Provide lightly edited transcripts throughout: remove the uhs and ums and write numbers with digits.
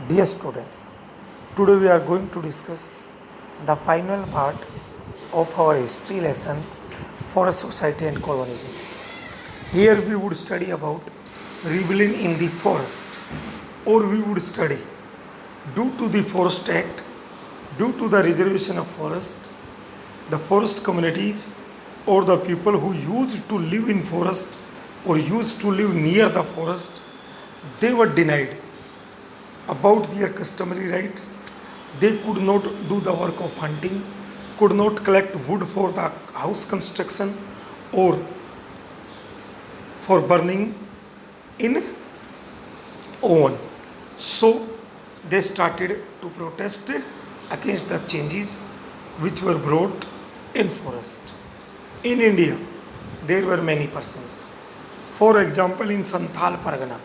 Dear students, today we are going to discuss the final part of our history lesson Forest Society and Colonialism. Here we would study about rebellion in the forest, or we would study due to the Forest Act, due to the reservation of forest, the forest communities or the people who used to live in forest or used to live near the forest, they were denied about their customary rights. They could not do the work of hunting, could not collect wood for the house construction or for burning in oven. So they started to protest against the changes which were brought in forest. In India, there were many persons. For example, in Santhal Pargana,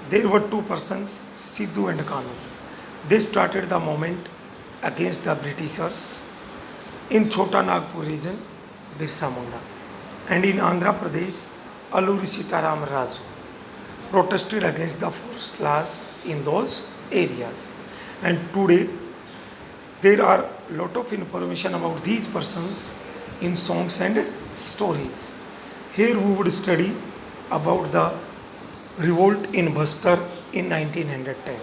there were two persons, Sidhu and Kanu. They started the movement against the Britishers. In Chota Nagpur region, Birsa Munda. And in Andhra Pradesh, Alluri Sitaram Raju protested against the forest laws in those areas. And today, there are lot of information about these persons in songs and stories. Here we would study about the revolt in Bastar in 1910.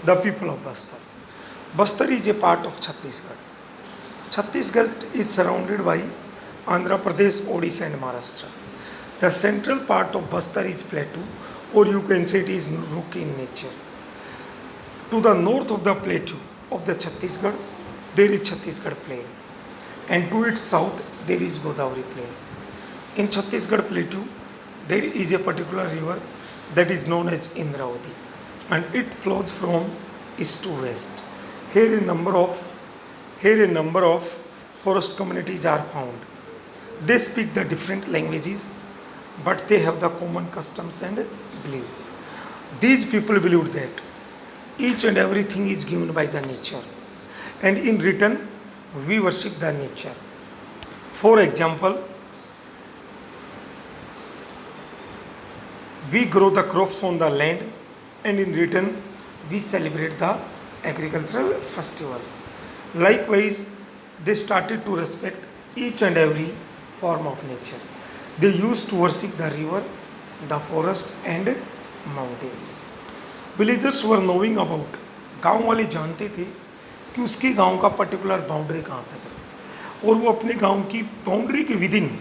The people of Bastar. Bastar is a part of Chhattisgarh. Chhattisgarh is surrounded by Andhra Pradesh, Odisha and Maharashtra. The central part of Bastar is plateau, or you can say it is rocky in nature. To the north of the plateau of the Chhattisgarh, there is Chhattisgarh plain, and to its south there is Godavari plain. In Chhattisgarh plateau, there is a particular river that is known as Indravati, and it flows from east to west. Here a number of forest communities are found. They speak the different languages, but they have the common customs and belief. These people believed that each and everything is given by the nature, and in return we worship the nature. For example, we grow the crops on the land, and in return we celebrate the agricultural festival. Likewise, they started to respect each and every form of nature. They used to worship the river, the forest and mountains. Villagers were knowing about, गांव वाले जानते थे कि उसके गांव का particular boundary कहाँ तक है, और वो अपने गांव की बाउंड्री के विदिन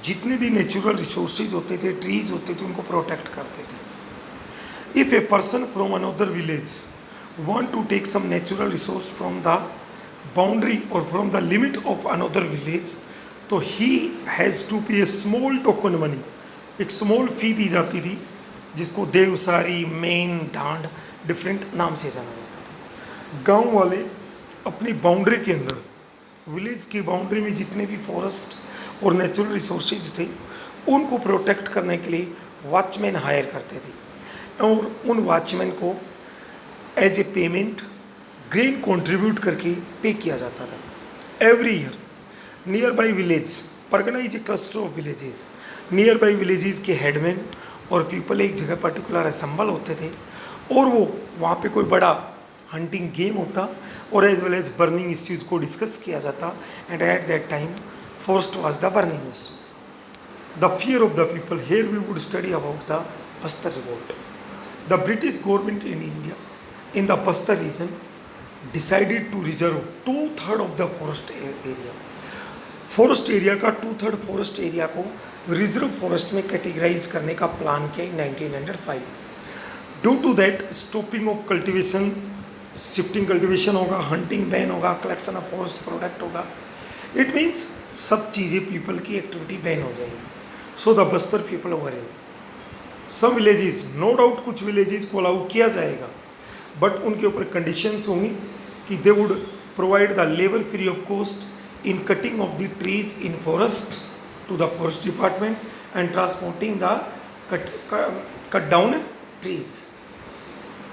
जितने भी नेचुरल रिसोर्सेज होते थे, ट्रीज होते थे, उनको प्रोटेक्ट करते थे. If a person from another village want to take some natural resource from the boundary or from the limit of another village, तो he has to pay a small token money. एक small फी दी जाती थी, जिसको Devsari, main, Dand different नाम से जाना जाता था. गांव वाले अपनी बाउंड्री के अंदर, विलेज की बाउंड्री में जितने भी फॉरेस्ट और नेचुरल रिसोर्सेज थे, उनको प्रोटेक्ट करने के लिए वॉचमैन हायर करते थे, और उन वॉचमैन को as a payment grain contribute करके पे किया जाता था. Every year nearby village, pargana is a cluster of villages, nearby villages के हेडमैन और पीपल एक जगह पर्टिकुलर असम्बल होते थे, और वो वहाँ पे कोई बड़ा हंटिंग गेम होता और as well as burning issues को डिस्कस किया जाता. And at that time first was the burning issue. The fear of the people. Here we would study about the Bastar revolt. The British government in India, in the Bastar region, decided to reserve 2/3 of the forest area. Forest area का 2/3 forest area को reserve forest में categorise करने का plan किया in 1905. Due to that stopping of cultivation, shifting cultivation होगा, hunting ban होगा, collection of forest product होगा. It means सब चीज़ें पीपल की एक्टिविटी बैन हो जाएगी. So the Bastar people over some villages, no doubt कुछ विलेजेस को अलाउ किया जाएगा, बट उनके ऊपर कंडीशंस होंगी कि they would provide the labour free of cost in cutting of the trees in forest to the forest department and transporting the cut down trees.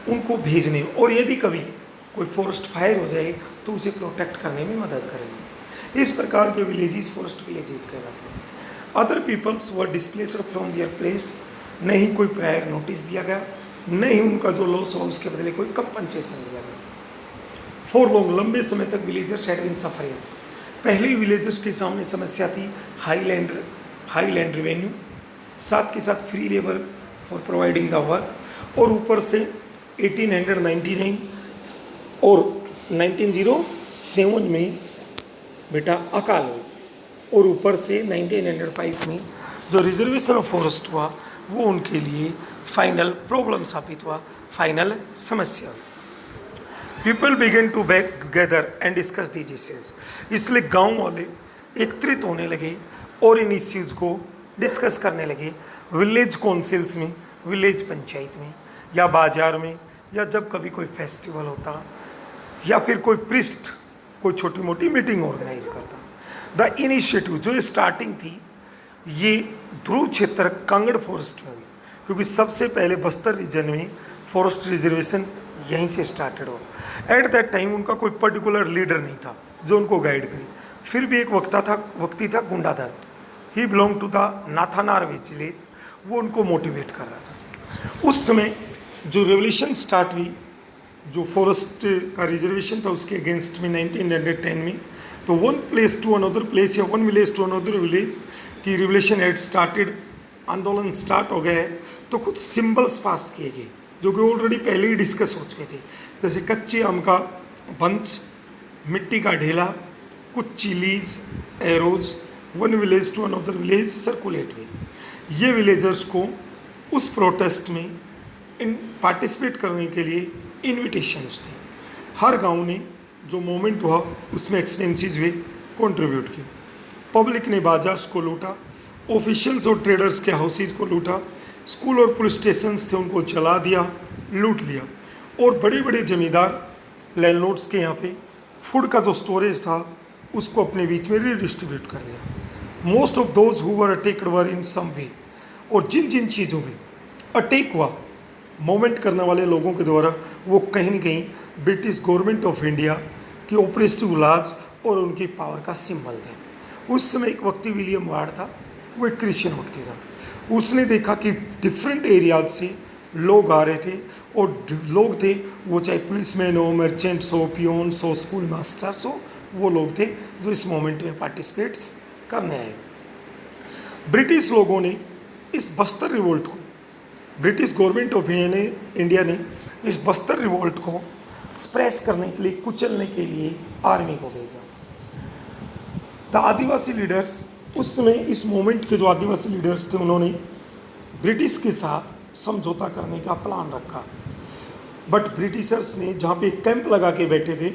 उनको भेजने, और यदि कभी कोई फॉरेस्ट फायर हो जाए तो उसे प्रोटेक्ट करने में मदद करेंगे. इस प्रकार के विलेजेस फॉरेस्ट विलेजेस कहलाते थे. Other peoples were displaced from their place, नहीं कोई प्रायर नोटिस दिया गया, नहीं उनका जो लॉस हुआ उसके बदले कोई कंपनसेशन दिया गया। फॉर लॉन्ग, लंबे समय तक विलेजर्स हैड बीन सफरिंग। पहले ही विलेजर्स के सामने समस्या थी हाई लैंड रेवेन्यू, साथ के साथ free labour for providing the work, और ऊपर से 1899 और 1907 में बेटा अकाल हुई, और ऊपर से 1905 में जो रिजर्वेशन ऑफ फॉरेस्ट हुआ वो उनके लिए फाइनल प्रॉब्लम साबित हुआ, फाइनल समस्या। People begin to back gather and discuss these issues. इसलिए गांव वाले एकत्रित होने लगे और इन इश्यूज़ को डिस्कस करने लगे विलेज काउंसिल्स में, विलेज पंचायत में, या बाजार में, या जब कभी कोई फेस्टिवल होता, या फिर कोई प्रिस्ट कोई छोटी मोटी मीटिंग ऑर्गेनाइज करता। द इनिशिएटिव जो स्टार्टिंग थी ये ध्रुव क्षेत्र कांगड़ फॉरेस्ट में हुई, क्योंकि सबसे पहले बस्तर रीजन में फॉरेस्ट रिजर्वेशन यहीं से स्टार्टेड हुआ। एट दैट टाइम उनका कोई पर्टिकुलर लीडर नहीं था जो उनको गाइड करे, फिर भी एक व्यक्ति था गुंडाधर, ही बिलोंग टू द नाथानार विलेज, वो उनको मोटिवेट कर रहा था। उस समय जो रेवोल्यूशन स्टार्ट हुई, जो फॉरेस्ट का रिजर्वेशन था उसके अगेंस्ट में 1910 में, तो one place to another place या one village to another village की रिवोल्यूशन एड स्टार्टेड, आंदोलन स्टार्ट हो गया है। तो कुछ सिंबल्स पास किए गए जो कि ऑलरेडी पहले ही डिस्कस हो चुके थे, जैसे कच्चे आम का बंच, मिट्टी का ढेला, कुछ chillies, arrows, one village to another village, circulate way. ये विलेजर्स को उस प्रोटेस्ट में पार्टिसिपेट करने के लिए इनविटेशंस थे। हर गांव ने जो मोमेंट हुआ उसमें एक्सपेंसेस हुए कंट्रीब्यूट किए। पब्लिक ने बाजार्स को लूटा, ऑफिशियल्स और ट्रेडर्स के हाउसेज को लूटा, स्कूल और पुलिस स्टेशंस थे उनको जला दिया, लूट लिया, और बड़े बड़े जमींदार लैंडलॉर्ड्स के यहाँ पे फूड का जो स्टोरेज था उसको अपने बीच में रीडिस्ट्रीब्यूट कर दिया। Most of those who were attacked were in some way, और जिन जिन चीज़ों में अटैक हुआ मूवमेंट करने वाले लोगों के द्वारा, वो कहीं न कहीं ब्रिटिश गवर्नमेंट ऑफ इंडिया की ऑपरेसिव लॉज और उनकी पावर का सिंबल थे। उस समय एक व्यक्ति विलियम वार्ड था, वो एक क्रिश्चियन व्यक्ति था। उसने देखा कि डिफरेंट एरियाज से लोग आ रहे थे, और लोग थे वो चाहे पुलिसमैन हो, मर्चेंट्स हो, पियोन्स हो, स्कूल मास्टर्स हो, वो लोग थे जो इस मोमेंट में पार्टिसिपेट्स करने आए। ब्रिटिश लोगों ने इस बस्तर रिवोल्ट को, ब्रिटिश गवर्नमेंट ऑफ इंडिया ने इस बस्तर रिवोल्ट को स्प्रेस करने के लिए, कुचलने के लिए आर्मी को भेजा। द आदिवासी लीडर्स, उस समय इस मोमेंट के जो आदिवासी लीडर्स थे उन्होंने ब्रिटिश के साथ समझौता करने का प्लान रखा, बट ब्रिटिशर्स ने जहाँ पे कैंप लगा के बैठे थे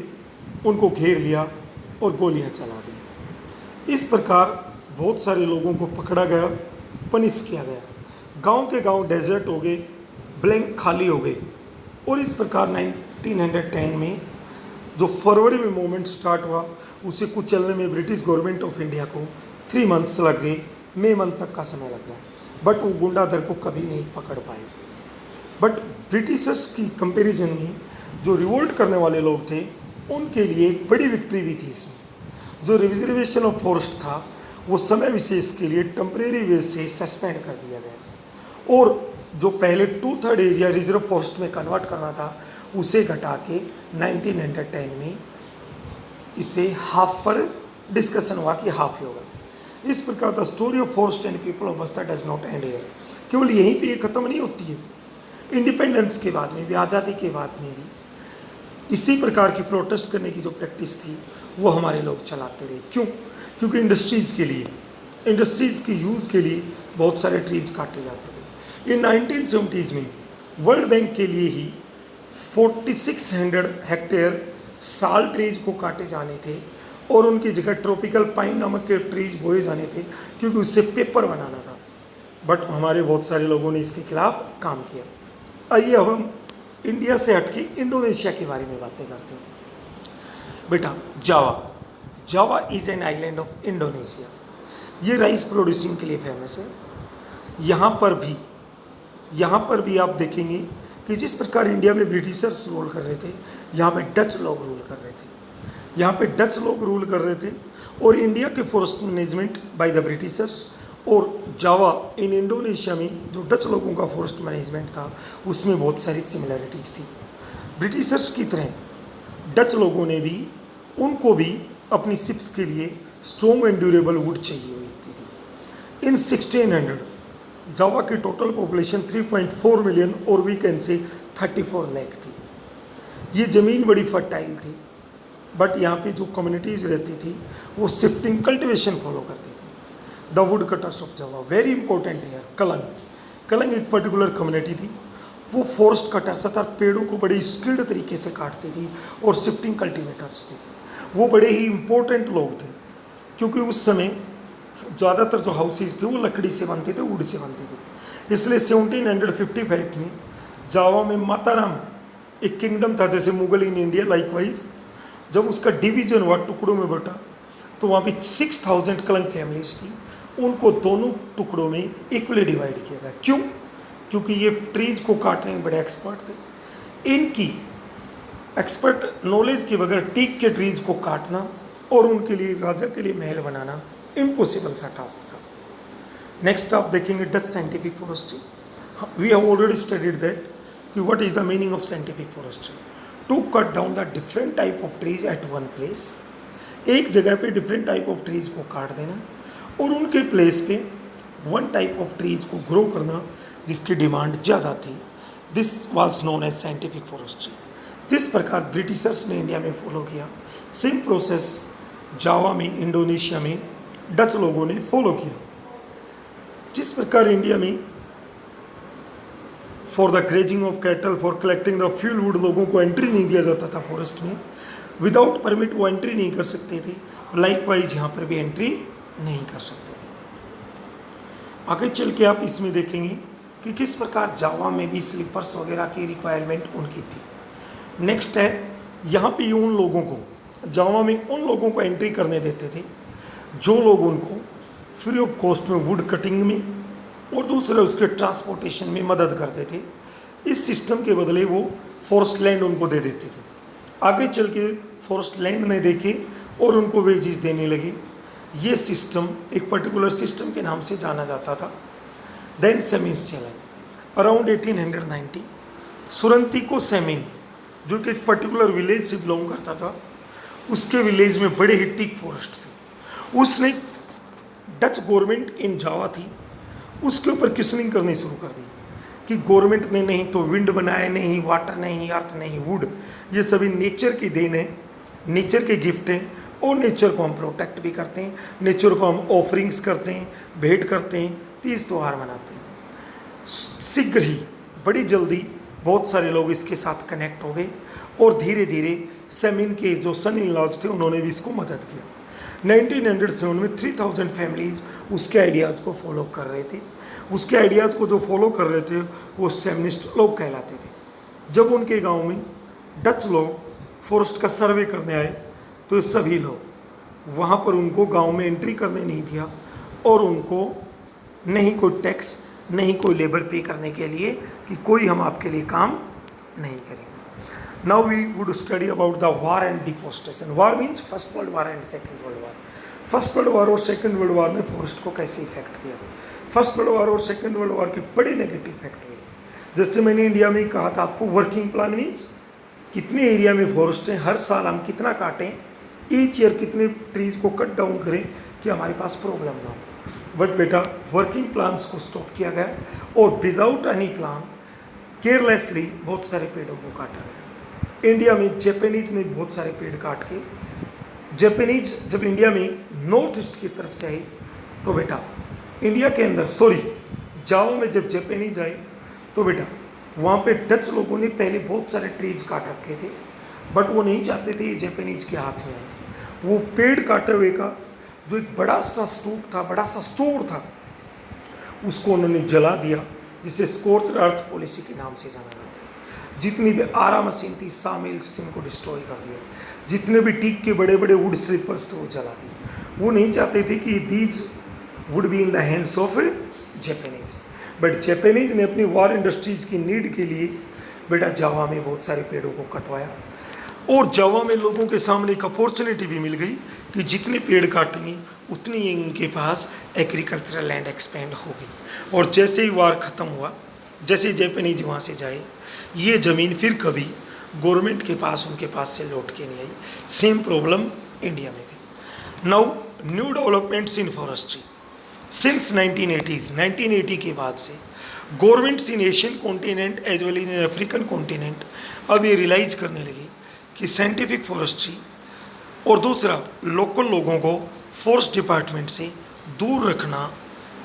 उनको घेर लिया और गोलियां चला दी। इस प्रकार बहुत सारे लोगों को पकड़ा गया, पनिश किया गया, गांव के गांव डेजर्ट हो गए, ब्लैंक खाली हो गए, और इस प्रकार 1910 में जो फरवरी में मूवमेंट स्टार्ट हुआ उसे कुचलने में ब्रिटिश गवर्नमेंट ऑफ इंडिया को 3 मंथ्स लग गए, मई मंथ तक का समय लग गया, बट वो गुंडाधर को कभी नहीं पकड़ पाए। बट ब्रिटिशर्स की कंपैरिजन में जो रिवोल्ट करने वाले लोग थे उनके लिए एक बड़ी विक्ट्री भी थी इसमें। जो रिजर्वेशन ऑफ फॉरेस्ट था वो समय विशेष के लिए टेम्परेरी बेस से सस्पेंड कर दिया गया, और जो पहले 2/3 एरिया रिजर्व फॉरेस्ट में कन्वर्ट करना था उसे घटा के 1910 में इसे हाफ पर डिस्कशन हुआ कि हाफ ही होगा। इस प्रकार the story of forest and people of Bastar does not and here. केवल यहीं पे ये खत्म नहीं होती है, इंडिपेंडेंस के बाद में भी, आज़ादी के बाद में भी इसी प्रकार की प्रोटेस्ट करने की जो प्रैक्टिस थी वो हमारे लोग चलाते रहे। क्यों? क्योंकि इंडस्ट्रीज़ के लिए, इंडस्ट्रीज़ के यूज़ के लिए बहुत सारे ट्रीज़ काटे जाते थे। इन 1970s में वर्ल्ड बैंक के लिए ही 4600 हेक्टेयर साल ट्रीज को काटे जाने थे और उनकी जगह ट्रॉपिकल पाइन नामक के ट्रीज बोए जाने थे, क्योंकि उससे पेपर बनाना था। बट हमारे बहुत सारे लोगों ने इसके खिलाफ काम किया। आइए अब हम इंडिया से हटके इंडोनेशिया के बारे में बातें करते हैं। बेटा, जावा is an island of Indonesia. ये राइस प्रोड्यूसिंग के लिए फेमस है। यहाँ पर भी आप देखेंगे कि जिस प्रकार इंडिया में ब्रिटिशर्स रूल कर रहे थे, यहाँ पे डच लोग रूल कर रहे थे। यहाँ पे डच लोग रूल कर रहे थे और इंडिया के forest management by the Britishers और जावा इन इंडोनेशिया में जो डच लोगों का फॉरेस्ट मैनेजमेंट था उसमें बहुत सारी सिमिलरिटीज़ थी। ब्रिटिशर्स की तरह डच लोगों ने भी उनको भी अपनी शिप्स के लिए स्ट्रॉन्ग एंड ड्यूरेबल वुड चाहिए हुई थी। इन 1600 जावा की टोटल पॉपुलेशन 3.4 मिलियन और वी कैन से 34 लाख थी। ये ज़मीन बड़ी फर्टाइल थी, बट यहाँ पे जो कम्युनिटीज़ रहती थी वो शिफ्टिंग कल्टिवेशन फॉलो करती थी। The wood cutters of Java, very important है। कलंग एक पर्टिकुलर कम्युनिटी थी, वो फॉरेस्ट कटर्स था, पेड़ों को बड़े स्किल्ड तरीके से काटती थी और शिफ्टिंग कल्टिवेटर्स थे। वो बड़े ही इम्पोर्टेंट लोग थे क्योंकि उस समय ज़्यादातर जो हाउसेज थे वो लकड़ी से बनते थे, वुड से बनते थे। इसलिए 1755 में जावा में माताराम एक किंगडम था, जैसे मुगल इन इंडिया लाइकवाइज। जब उसका डिवीजन हुआ, टुकड़ों में बटा, तो वहाँ पे 6000 कलंग फैमिलीज थी। उनको दोनों टुकड़ों में इक्वली डिवाइड किया गया। क्यों? क्योंकि ये ट्रीज को काटने में बड़े एक्सपर्ट थे। इनकी एक्सपर्ट नॉलेज के बगैर टीक के ट्रीज को काटना और उनके लिए राजा के लिए महल बनाना इम्पॉसिबल सा टास्क था। नेक्स्ट आप देखेंगे Dutch scientific forestry. We have already studied that कि what is the meaning of scientific forestry. To cut down the different type of trees at one place. एक जगह पे डिफरेंट टाइप ऑफ ट्रीज को काट देना और उनके प्लेस पे वन टाइप ऑफ ट्रीज को ग्रो करना जिसकी डिमांड ज़्यादा थी। This was known as scientific forestry. जिस प्रकार ब्रिटिशर्स ने इंडिया में फॉलो किया, सेम प्रोसेस जावा में, इंडोनेशिया में डच लोगों ने फॉलो किया। जिस प्रकार इंडिया में for the grazing of cattle, for collecting the fuel wood लोगों को एंट्री नहीं दिया जाता था फॉरेस्ट में, विदाउट परमिट वो एंट्री नहीं कर सकते थे। लाइकवाइज यहाँ पर भी एंट्री नहीं कर सकते थे। आगे चल के आप इसमें देखेंगे कि किस प्रकार जावा में भी स्लीपर्स वगैरह की रिक्वायरमेंट उनकी थी। नेक्स्ट है, यहाँ पे उन लोगों को, जावा में उन लोगों को एंट्री करने देते थे जो लोग उनको फ्री ऑफ कॉस्ट में वुड कटिंग में और दूसरे उसके ट्रांसपोर्टेशन में मदद करते थे। इस सिस्टम के बदले वो फॉरेस्ट लैंड उनको दे देते थे। आगे चल के फॉरेस्ट लैंड नहीं देके और उनको वेजेस देने लगे। ये सिस्टम एक पर्टिकुलर सिस्टम के नाम से जाना जाता था। देन सेमिन्स चैलेंज अराउंड 1890 सुरंती को सेमिन, जो कि एक पर्टिकुलर विलेज से बिलोंग करता था, उसके विलेज में बड़े ही टीक फॉरेस्ट थे। उसने डच गवर्नमेंट इन जावा थी, उसके ऊपर क्वेश्चनिंग करनी शुरू कर दी कि गवर्नमेंट ने नहीं तो विंड बनाया, नहीं वाटर, नहीं अर्थ, नहीं वुड, ये सभी नेचर की देन है, नेचर के गिफ्ट हैं और नेचर को हम प्रोटेक्ट भी करते हैं, नेचर को हम ऑफरिंग्स करते हैं, भेंट करते हैं, तीज त्यौहार मनाते हैं। शीघ्र ही, बड़ी जल्दी बहुत सारे लोग इसके साथ कनेक्ट हो गए और धीरे धीरे सेमिन के जो सन इन लॉज थे उन्होंने भी इसको मदद किया। 1907 में 3000 फैमिलीज उसके आइडियाज़ को फॉलो कर रहे थे। उसके आइडियाज़ को जो फॉलो कर रहे थे वो सेमिनिस्ट लोग कहलाते थे। जब उनके गांव में डच लोग फॉरेस्ट का सर्वे करने आए तो सभी लोग वहाँ पर उनको गांव में एंट्री करने नहीं दिया और उनको नहीं कोई टैक्स, नहीं कोई लेबर पे करने के लिए कि कोई हम आपके लिए काम नहीं करेंगे। Now we would study about the war and deforestation. War means First World War and Second World War. First World War और Second World War ने फॉरेस्ट को कैसे इफेक्ट किया? फर्स्ट वर्ल्ड वार और सेकेंड वर्ल्ड वार के बड़े negative effect हुए। जैसे मैंने इंडिया में कहा था आपको, वर्किंग प्लान मीन्स कितने एरिया में फॉरेस्ट है, हर साल हम कितना काटें, ईच ईयर कितने ट्रीज को कट डाउन करें कि हमारे पास प्रॉब्लम ना हो। बट बेटा वर्किंग प्लान्स को स्टॉप किया गया और विदाउट एनी प्लान केयरलेसली बहुत सारे पेड़ों को काटा गया। इंडिया में जापानीज ने बहुत सारे पेड़ काट के, जापानीज जब इंडिया में नॉर्थ ईस्ट की तरफ से आए तो बेटा इंडिया के अंदर, जावा में जब जापानीज आए तो बेटा वहाँ पे डच लोगों ने पहले बहुत सारे ट्रीज काट रखे थे, बट वो नहीं चाहते थे ये जापानीज के हाथ में आए। वो पेड़ काटे हुए का जो एक बड़ा सा स्तूप था, बड़ा सा स्टोर था, उसको उन्होंने जला दिया, जिसे स्कॉर्च्ड अर्थ पॉलिसी के नाम से जाना जाता है। जितनी भी आरा मशीन थी, सामिल्स थी, उनको डिस्ट्रॉय कर दिया। जितने भी टीक के बड़े बड़े वुड स्लीपर्स थे वो जला दिए। वो नहीं चाहते थे कि these would be in the hands of Japanese. But Japanese ने अपनी वॉर इंडस्ट्रीज की नीड के लिए बेटा जावा में बहुत सारे पेड़ों को कटवाया। और जावा में लोगों के सामने एक अपॉर्चुनिटी भी मिल गई कि जितने पेड़ काटेंगे उतनी ही उनके पास एग्रीकल्चरल लैंड एक्सपेंड होगी। और जैसे ही वार ख़त्म हुआ, जैसे जापानीज वहाँ से जाए, ये ज़मीन फिर कभी गवर्नमेंट के पास उनके पास से लौट के नहीं आई। सेम प्रॉब्लम इंडिया में थी। Now new developments in forestry since 1980s, 1980 के बाद से governments in Asian continent as well in African continent अब ये रियलाइज करने लगी कि साइंटिफिक फॉरेस्ट्री और दूसरा लोकल लोगों को फॉरेस्ट डिपार्टमेंट से दूर रखना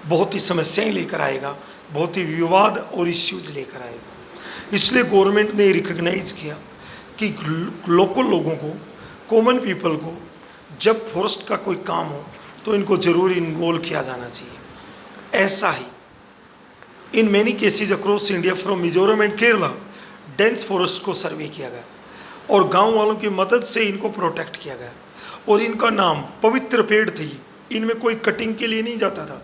बहुत ही समस्याएं लेकर आएगा, बहुत ही विवाद और इश्यूज लेकर आएगा। इसलिए गवर्नमेंट ने रिकग्नाइज किया कि लोकल लोगों को, कॉमन पीपल को जब फॉरेस्ट का कोई काम हो तो इनको ज़रूर इन्वॉल्व किया जाना चाहिए। ऐसा ही in many cases across India from Mizoram and Kerala dense forest को सर्वे किया गया और गांव वालों की मदद से इनको प्रोटेक्ट किया गया। और इनका नाम पवित्र पेड़ थी, इनमें कोई कटिंग के लिए नहीं जाता था।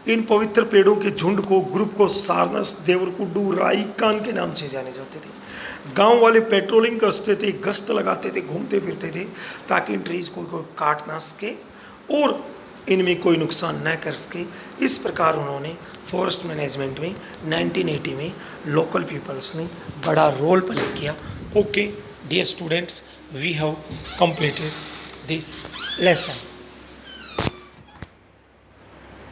इन पवित्र पेड़ों के झुंड को, ग्रुप को सारनस, देवरकुड्डू, राई, कान के नाम से जाने जाते थे। गांव वाले पेट्रोलिंग करते थे, गश्त लगाते थे, घूमते फिरते थे ताकि इन ट्रीज को कोई काट ना सके और इनमें कोई नुकसान न कर सके। इस प्रकार उन्होंने फॉरेस्ट मैनेजमेंट में 1980 में लोकल पीपल्स ने बड़ा रोल प्ले किया। Okay dear students, we have completed this lesson.